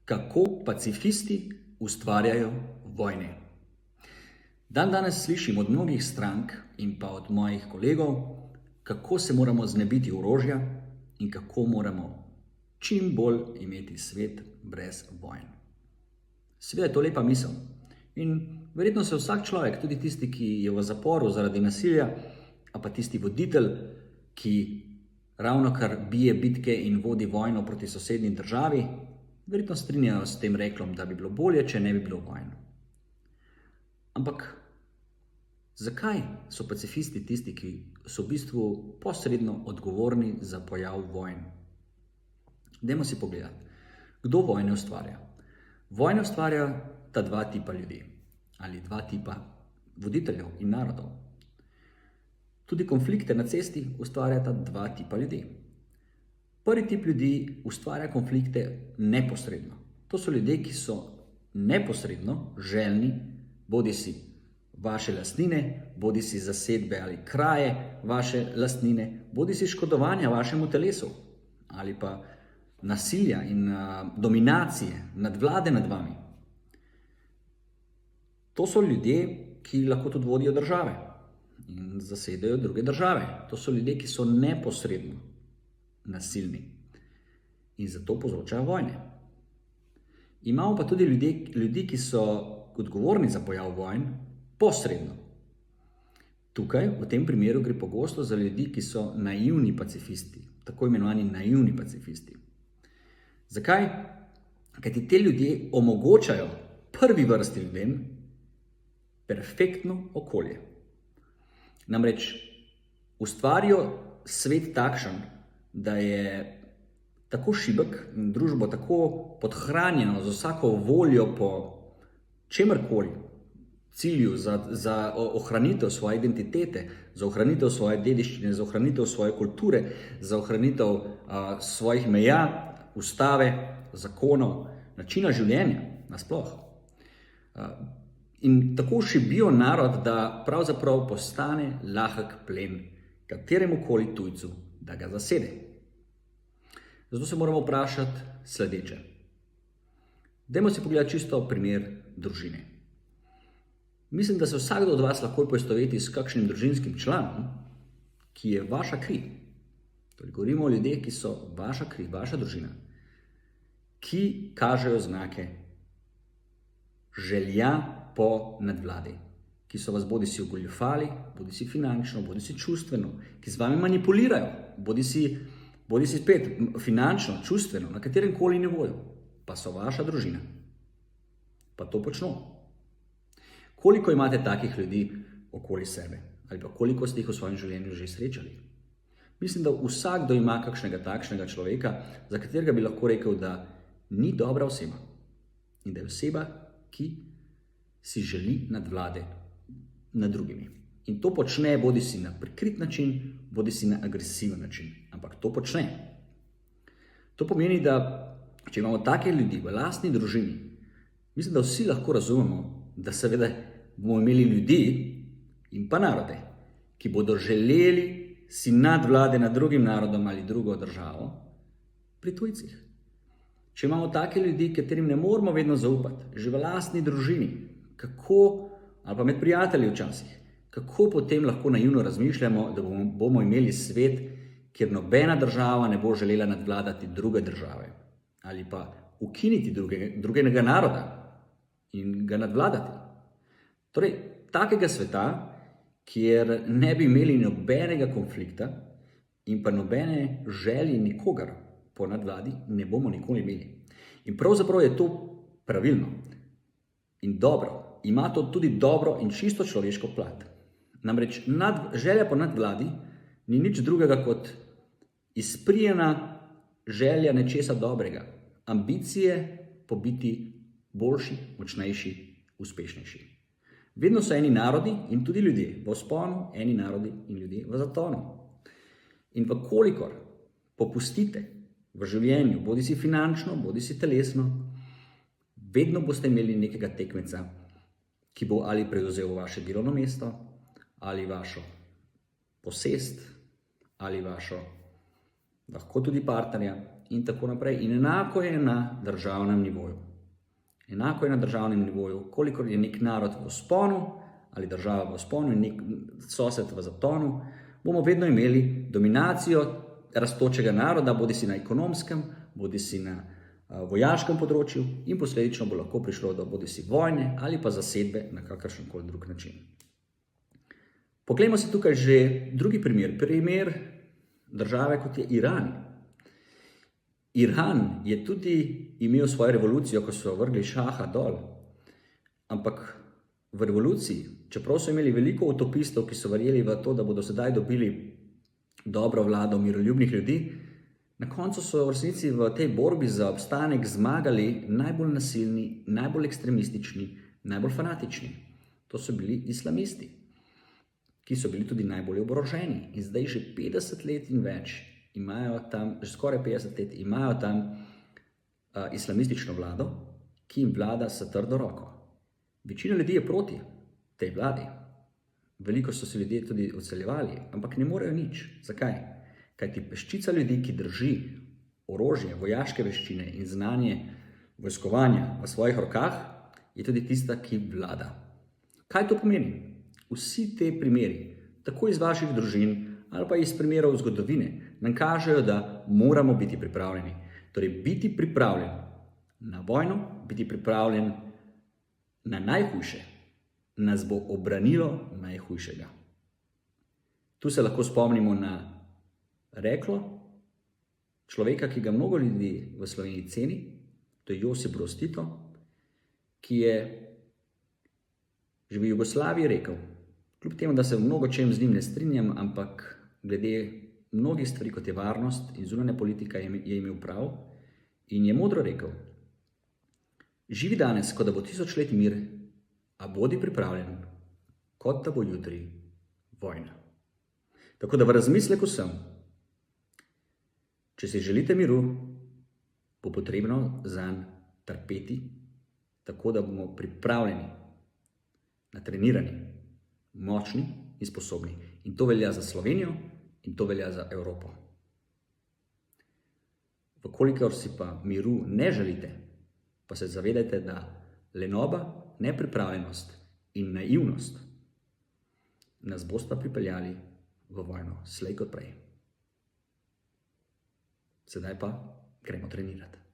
kako pacifisti ustvarjajo vojne. Danes slišim od mnogih strank in pa od mojih kolegov, kako se moramo znebiti orožja in kako moramo čim bolj imeti svet brez vojn. Seveda je to lepa misel. In verjetno se vsak človek, tudi tisti, ki je v zaporu zaradi nasilja, a pa tisti voditelj, ki ravnokar bije bitke in vodi vojno proti sosednji državi, verjetno strinjajo s tem reklom, da bi bilo bolje, če ne bi bilo vojn. Ampak zakaj so pacifisti tisti, ki so v bistvu posredno odgovorni za pojav vojn? Dajmo si pogledati, kdo vojne ustvarja. Vojne ustvarja ta dva tipa ljudi ali dva tipa voditeljev in narodov. Tudi konflikte na cesti ustvarjata dva tipa ljudi. Prvi tip ljudi ustvarja konflikte neposredno. To so ljudje, ki so neposredno željni bodisi vaše lastnine, bodisi zasedbe ali kraje vaše lastnine, bodisi škodovanja vašemu telesu ali pa nasilja in dominacije, nadvlade nad vami. To so ljudje, ki lahko tudi vodijo države in zasedajo druge države. To so ljudje, ki so neposredno nasilni in zato povzročajo vojne. Imamo pa tudi ljudi, ki so odgovorni za pojav vojn posredno. Tukaj, v tem primeru, gre pogosto za ljudi, ki so naivni pacifisti, tako imenovani naivni pacifisti. Zakaj? Kajti te ljudje omogočajo prvi vrsti ljudem perfektno okolje. Namreč ustvarijo svet takšen, da je tako šibek in družbo tako podhranjeno z vsako voljo po čemerkoli, cilju za ohranitev svoje identitete, za ohranitev svoje dediščine, za ohranitev svoje kulture, za ohranitev svojih meja, ustave, zakonov, načina življenja nasploh. In tako šibijo narod, da pravzaprav postane lahek plen kateremu koli tujcu, da ga zasede. Zato se moramo vprašati sledeče. Dajmo si pogledati čisto primer družine. Mislim, da se vsakdo od vas lahko poistoveti s kakšnim družinskim članom, ki je vaša kri. Torej, govorimo o ljudeh, ki so vaša kri, vaša družina, ki kažejo znake želja po nadvladi, ki so vas bodisi ogoljufali, bodisi finančno, bodisi čustveno, ki z vami manipulirajo, bodisi spet finančno, čustveno, na katerem koli nivoju, pa so vaša družina. Pa to počno. Koliko imate takih ljudi okoli sebe? Ali pa koliko ste jih v svojem življenju že srečali? Mislim, da vsakdo ima kakšnega takšnega človeka, za katerega bi lahko rekel, da ni dobra oseba. In da je oseba, ki si želi nadvlade nad drugimi. In to počne bodisi na prikrit način, bodisi na agresiven način. Ampak to počne. To pomeni, da če imamo take ljudi v lastni družini, mislim, da vsi lahko razumemo, da seveda bomo imeli ljudi in pa narode, ki bodo želeli si nadvlade nad drugim narodom ali drugo državo pri tujcih. Če imamo take ljudi, katerim ne moramo vedno zaupati, že v lastni družini, kako, ali pa med prijatelji včasih, kako potem lahko naivno razmišljamo, da bomo imeli svet, kjer nobena država ne bo želela nadvladati druge države ali pa ukiniti drugega naroda in ga nadvladati. Torej, takega sveta, kjer ne bi imeli nobenega konflikta in pa nobene želje nikogar po nadvladi, ne bomo nikoli imeli. In pravzaprav je to pravilno in dobro. Ima to tudi dobro in čisto človeško plat. Namreč želja po nadvladi ni nič drugega kot izprijena želja nečesa dobrega. Ambicije po biti boljši, močnejši, uspešnejši. Vedno so eni narodi in tudi ljudje v vzponu, eni narodi in ljudje v zatonu. In vkolikor popustite v življenju, bodisi finančno, bodisi telesno, vedno boste imeli nekega tekmeca, ki bo ali prevzel vaše delovno mesto, ali vašo posest, ali vašo lahko tudi partnerja, in tako naprej. In enako je na državnem nivoju. Enako je na državnem nivoju, kolikor je nek narod v vzponu ali država v vzponu in nek sosed v zatonu, bomo vedno imeli dominacijo rastočega naroda, bodisi na ekonomskem, bodisi na vojaškem področju in posledično bo lahko prišlo do bodisi vojne ali pa zasedbe na kakršenkoli drug način. Poglejmo si tukaj že drugi primer države, kot je Iran. Iran je tudi imel svojo revolucijo, ko so vrgli šaha dol, ampak v revoluciji, čeprav so imeli veliko utopistov, ki so verjeli v to, da bodo sedaj dobili dobro vlado miroljubnih ljudi, na koncu so v resnici v tej borbi za obstanek zmagali najbolj nasilni, najbolj ekstremistični, najbolj fanatični. To so bili islamisti, ki so bili tudi najbolj oboroženi. In zdaj že 50 let in več imajo tam, že skoraj 50 let imajo tam islamistično vlado, ki jim vlada s trdo roko. Večina ljudi je proti tej vladi. Veliko so se ljudje tudi odseljevali, ampak ne morejo nič. Zakaj? Kajti peščica ljudi, ki drži orožje, vojaške veščine in znanje vojskovanja v svojih rokah, je tudi tista, ki vlada. Kaj to pomeni? Vsi te primeri, tako iz vaših družin ali pa iz primerov zgodovine, nam kažejo, da moramo biti pripravljeni. Torej, biti pripravljen na vojno, biti pripravljen na najhujše, nas bo obranilo najhujšega. Tu se lahko spomnimo na reklo človeka, ki ga mnogo ljudi v Sloveniji ceni, to je Josip Broz Tito, ki je že v Jugoslaviji rekel, kljub temu, da se v mnogo čem z njim ne strinjam, ampak glede mnogih stvari, kot je varnost in zunanja politika, je imel prav in je modro rekel: živi danes, kot da bo 1000 let mir, a bodi pripravljen, kot da bo jutri vojna. Tako da v razmislek vsem, če si želite miru, bo potrebno zanj trpeti, tako da bomo pripravljeni, natrenirani, močni in sposobni. In to velja za Slovenijo in to velja za Evropo. Vkolikor si pa miru ne želite, pa se zavedajte, da lenoba, nepripravljenost in naivnost nas bosta pripeljali v vojno slej kot prej. Sedaj pa gremo trenirati.